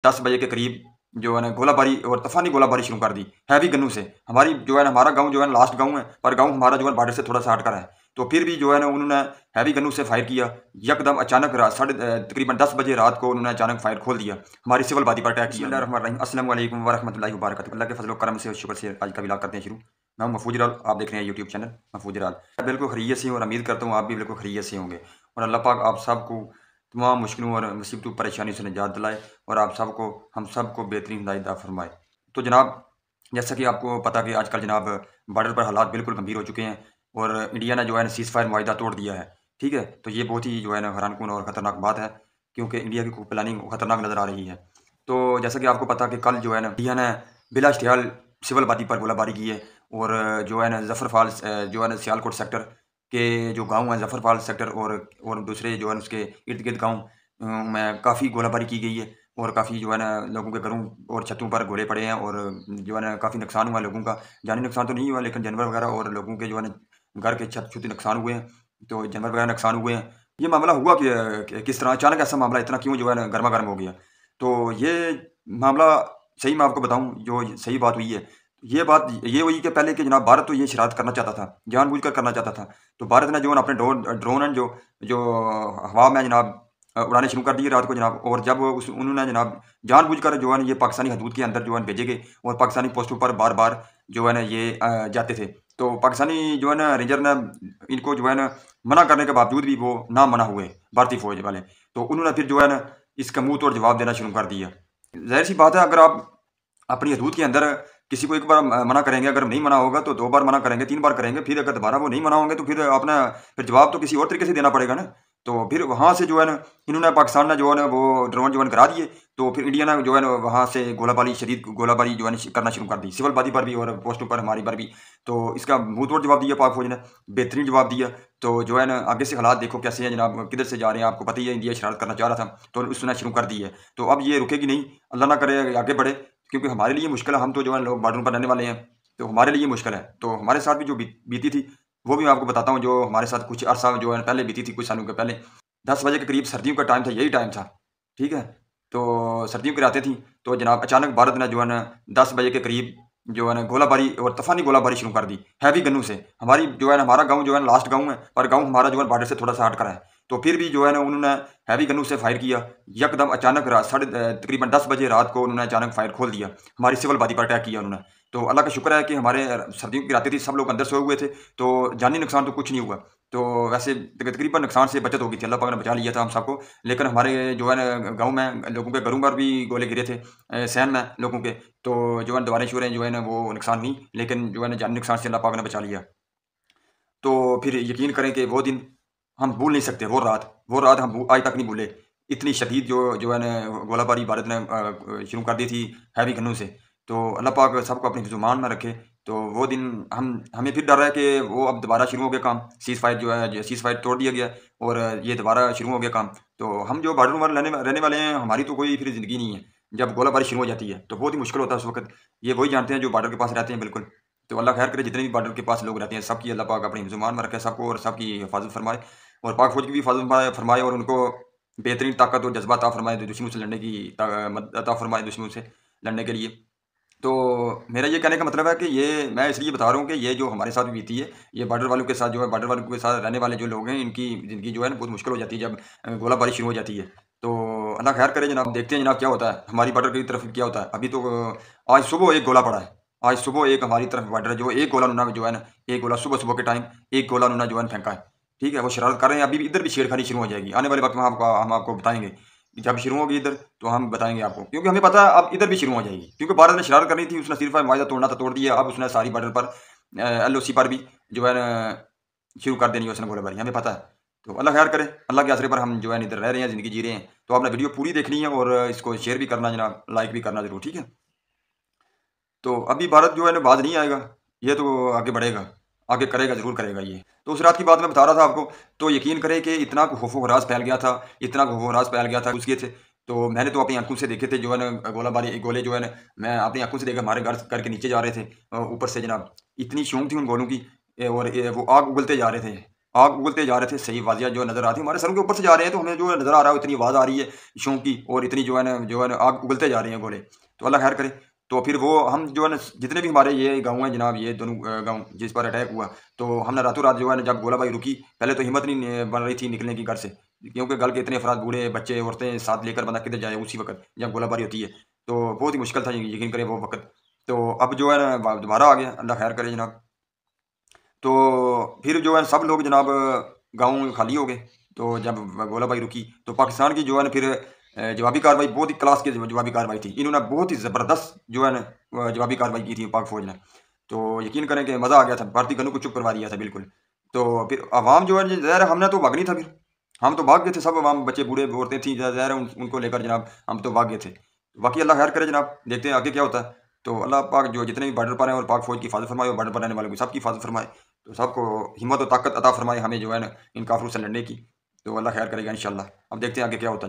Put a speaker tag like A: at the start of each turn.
A: 10 बजे के करीब जो है ना गोलाबारी और तूफ़ानी गोलाबारी शुरू कर दी, हैवी गन्नों से। हमारी जो है ना हमारा गाँव जो है ना लास्ट गाँव है, पर गाँव हमारा जो है बॉर्डर से थोड़ा-सा हटकर है। तो फिर भी जो है ना उन्होंने हैवी गन्नों से फायर किया। यकदम अचानक तकरीबन 10 बजे रात को उन्होंने अचानक फायर खोल दिया। हमारी सिविल बॉडी पर अटैक किया। बिस्मिल्लाहिर्रहमानिर्रहीम, अस्सलाम वालेकुम व रहमतुल्लाहि व बरकातहू। अल्लाह के फज़ल व करम से और शुक्र से आज का व्लॉग करते हैं शुरू। मैं हूं महफूज इराल, आप देख रहे हैं यूट्यूब चैनल महफूज इराल। मैं बिल्कुल खैरियत से हूं और उम्मीद करता हूं आप भी बिल्कुल खैरियत से होंगे। और अल्लाह पाक आप सबको तमाम मुश्किलों और मुसीबतों परेशानियों से निजात दिलाए और आप सबको हम सबको बेहतरीन हिदायत अता फरमाए। तो जनाब, जैसा कि आपको पता कि आजकल जनाब बॉर्डर पर हालात बिल्कुल गंभीर हो चुके हैं और इंडिया ने जो है ना सीज़ फायर मुआहिदा तोड़ दिया है। ठीक है? तो ये बहुत ही जो है ना हैरानकुन और ख़तरनाक बात है, क्योंकि इंडिया की प्लानिंग ख़तरनाक नज़र आ रही है। तो जैसा कि आपको पता कि कल जो है ना इंडिया ने बिला इश्तिहाल सिविल बॉडी पर गोलाबारी की है और जो है ना ज़फ़र फ़ॉल्स जो है ना सियालकोट सेक्टर के जो गाँव हैं ज़फ़र फ़ॉल्स सेक्टर और दूसरे जो है ना उसके इर्द-गिर्द गाँव में काफ़ी गोलाबारी की गई है और काफ़ी जो है ना लोगों के घरों और छतों पर गोले पड़े हैं और जो है ना काफ़ी नुकसान हुआ लोगों का। जानी नुकसान तो नहीं हुआ, लेकिन जानवर वगैरह और लोगों के जो है ना घर के छत-छुत नुकसान हुए हैं, तो जानवर वगैरह नुकसान हुए हैं। ये मामला हुआ किस तरह अचानक ऐसा मामला इतना क्यों जो है ना गरमा-गरम हो गया? तो ये मामला सही मैं आपको बताऊँ जो सही बात हुई है, ये बात ये हुई कि पहले कि जनाब भारत तो ये शरारत करना चाहता था, जानबूझकर करना चाहता था। तो भारत ने जो है ना अपने ड्रोन हैं जो जो हवा में जनाब उड़ाने शुरू कर दिए रात को जनाब, और जब उस उन्होंने जनाब जानबूझकर जो है ना ये पाकिस्तानी हदूद के अंदर जो है भेजे गए और पाकिस्तानी पोस्टों पर बार-बार जो है ना ये जाते थे। तो पाकिस्तानी जो है ना रेंजर ने इनको जो है ना मना करने के बावजूद भी वो ना मना हुए, भारतीय फ़ौज वाले। तो उन्होंने फिर जो है ना इसका मुँह तोड़ जवाब देना शुरू कर दिया। ज़ाहिर-सी बात है, अगर आप अपनी हदूद के अंदर किसी को एक बार मना करेंगे, अगर नहीं मना होगा तो 2 बार मना करेंगे, 3 बार करेंगे, फिर अगर दोबारा वो नहीं मना होंगे तो फिर अपना फिर जवाब तो किसी और तरीके से देना पड़ेगा ना। तो फिर वहाँ से जो है ना इन्होंने पाकिस्तान ने जो है ना वो ड्रोन जो है ना गिरा दिए, तो फिर इंडिया ने जो है ना वहाँ से गोलाबारी शदीद गोलाबारी जो है ना करना शुरू कर दी, सिविल बॉडी पर भी और पोस्टों पर हमारी पर भी। तो इसका मुँह तोड़ जवाब दिया पाक फ़ौज ने, बेहतरीन जवाब दिया। तो जो है ना आगे से हालात देखो कैसे हैं जनाब, किधर से जा रहे हैं, आपको पता ही है इंडिया शरारत करना चाह रहा था, तो उसने शुरू कर दी है। तो अब ये रुकेगी नहीं, अल्लाह ना करे आगे बढ़े, क्योंकि हमारे लिए मुश्किल है, हम तो जो है लोग बॉर्डर पर रहने वाले हैं, तो हमारे लिए मुश्किल है। तो हमारे साथ भी जो बीती थी, वो भी मैं आपको बताता हूँ, जो हमारे साथ कुछ अरसा जो है पहले बीती थी, कुछ सालों के पहले। 10 बजे के करीब सर्दियों का टाइम था, यही टाइम था, ठीक है? तो सर्दियों की रातें थीं, तो जनाब अचानक भारत ने जो है ना 10 बजे के करीब जो है ना गोलाबारी और तूफ़ानी गोलाबारी शुरू कर दी, हैवी गन्नों से। हमारी जो है ना हमारा गाँव जो है ना लास्ट गाँव है, पर गाँव हमारा जो है बॉर्डर से थोड़ा-सा हटकर है। तो फिर भी जो है ना उन्होंने हैवी गन्नों से फायर किया। यकदम अचानक तकरीबन 10 बजे रात को उन्होंने अचानक फायर खोल दिया। हमारी सिविल बॉडी पर अटैक किया उन्होंने। तो अल्लाह का शुक्र है कि हमारे सर्दियों की रातें थी, सब लोग अंदर सोए हुए थे, तो जानी नुकसान तो कुछ नहीं हुआ। तो वैसे तकरीबन नुकसान से बचत हो गई थी, अल्लाह पाक ने बचा लिया था हम सबको। लेकिन हमारे जो है ना गाँव में लोगों के घरों पर भी गोले गिरे थे, सहन में लोगों के। तो जो है दीवारें-शुवारें जो है ना वो नुकसान हुई, लेकिन जो है ना जानी नुकसान से अल्लाह पाक ने बचा लिया। तो फिर यकीन करें कि वो दिन हम भूल नहीं सकते, वो रात हम आज तक नहीं भूले। इतनी शदीद जो है ना गोलाबारी भारत ने शुरू कर दी थी हैवी गन्नों से। तो अल्लाह पाक सबको अपनी हिफ्ज़-ओ-मान में रखे। तो वो दिन हमें फिर डर है कि वो अब दोबारा शुरू हो गया काम, सीज़ फायर सीज़ फायर तोड़ दिया गया और ये दोबारा शुरू हो गया काम। तो हम जो बॉर्डर पर रहने वाले हैं, हमारी तो कोई फिर ज़िंदगी नहीं है। जब गोलाबारी शुरू हो जाती है, तो बहुत ही मुश्किल होता है उस वक़्त। ये वही जानते हैं जो बॉर्डर के पास रहते हैं बिल्कुल। तो अल्लाह खैर करे, जितने भी बॉर्डर के पास लोग रहते हैं, सबकी अल्लाह पाक अपनी हिफ्ज़-ओ-मान में रखे सबको और सबकी हिफाज़त फरमाए और पाक फ़ौज की भी हिफाज़त फरमाए और उनको बेहतरीन ताकत और जज़्बा अता फरमाए, दुश्मनों से लड़ने की मदद अता फरमाए, दुश्मनों से लड़ने के लिए। तो मेरा ये कहने का मतलब है कि ये मैं इसलिए बता रहा हूँ कि ये जो हमारे साथ भी बीती है, ये बॉर्डर वालों के साथ जो है बॉर्डर वालों के साथ रहने वाले जो लोग हैं, इनकी ज़िंदगी जो है ना बहुत मुश्किल हो जाती है जब गोलाबारी शुरू हो जाती है। तो अल्लाह खैर करे जनाब, देखते हैं जनाब क्या होता है, हमारी बॉर्डर की तरफ क्या होता है। अभी तो आज सुबह एक गोला पड़ा है, आज सुबह एक हमारी तरफ बॉर्डर है, जो एक गोला उन्होंने जो है ना, एक गोला सुबह-सुबह के टाइम एक गोला उन्होंने जो है ना फेंका है। ठीक है? वो शरारत कर रहे हैं, अभी भी इधर भी छेड़खानी शुरू हो जाएगी। आने वाले वक़्त में हम आपको बताएँगे। जब शुरू होगी इधर, तो हम बताएँगे आपको, क्योंकि हमें पता है अब इधर भी शुरू हो जाएगी। क्योंकि भारत ने शरारत करनी थी, उसने सिर्फ़ मुआहिदा तोड़ना था, तोड़ दिया। अब उसने सारी बॉर्डर पर एलओसी पर भी जो है ना शुरू कर देनी है उसने गोलाबारी, हमें पता है। तो अल्लाह खैर करे, अल्लाह के आसरे पर हम जो है इधर रह रहे हैं, ज़िंदगी जी रहे हैं। तो आपने वीडियो पूरी देखनी है और इसको शेयर भी करना जनाब, लाइक भी करना ज़रूर, ठीक है? तो अभी भारत जो है ना बाज नहीं आएगा, ये तो आगे बढ़ेगा, आगे करेगा, ज़रूर करेगा ये। तो उस रात की बात मैं बता रहा था आपको, तो यकीन करें कि इतना खौफ़-ओ-खरास फैल गया था, इतना खौफ़-ओ-खरास फैल गया था, घुस गए थे। तो मैंने तो अपनी आँखों से देखे थे जो है ना गोलाबारी गोले जो है ना, मैं अपनी आँखों से देखा, हमारे घर के नीचे जा रहे थे ऊपर से जनाब। इतनी शौक थी उन गोलों की और वो आग उगलते जा रहे थे। आग उगलते जा रहे थे, सही वादियाँ जो नज़र आती हमारे सरों के ऊपर से जा रहे हैं, तो हमें जो है नज़र आ रहा है, इतनी आवाज़ आ रही है शों की, और इतनी जो है ना आग उगलते जा रहे हैं गोले। तो अल्लाह खैर करे। तो फिर वो हम जो है ना जितने भी हमारे ये गाँव हैं जनाब, ये दोनों गाँव जिस पर अटैक हुआ, तो हमने रातों रात जो है ना जब गोलाबारी रुकी, पहले तो हिम्मत नहीं बन रही थी निकलने की घर से, क्योंकि घर के इतने अफराद, बूढ़े, बच्चे, औरतें साथ लेकर बंदा किधर जाए उसी वक़्त जब गोलाबारी होती है। तो बहुत ही मुश्किल था, यकीन करें वो वक़्त। तो अब जो है ना दोबारा आ गया, अल्लाह खैर करे जनाब। तो फिर जो है सब लोग जनाब गाँव खाली हो गए। तो जब गोलाबारी रुकी, तो पाकिस्तान की जो है ना फिर जवाबी कार्रवाई बहुत ही क्लास की जवाबी कार्रवाई थी। इन्होंने बहुत ही ज़बरदस्त जो है ना जवाबी कार्रवाई की थी पाक फ़ौज ने। तो यकीन करें कि मज़ा आ गया था, भारतीय गनों को चुप करवा दिया था बिल्कुल। तो फिर अवाम जो है ज़ाहिर है हमने तो भागनी था फिर। हम तो भाग गए थे, सब अवाम, बच्चे, बूढ़े, औरतें थी, ज़ाहिर है उनको लेकर जनाब हम तो भाग गए थे। बाकी अल्लाह खैर करे जनाब, देखते हैं आगे क्या होता है। तो अल्लाह पाक जो जितने भी बॉर्डर पर हैं और पाक फ़ौज की हिफाज़त फरमाए, और बॉर्डर पर रहने वालों की सबकी हिफाज़त फरमाए। तो सबको हिम्मत और ताकत अता फरमाए हमें जो है ना इन काफ़िरों से लड़ने की। तो अल्लाह खैर करेगा इंशाअल्लाह। अब देखते हैं आगे क्या होता है।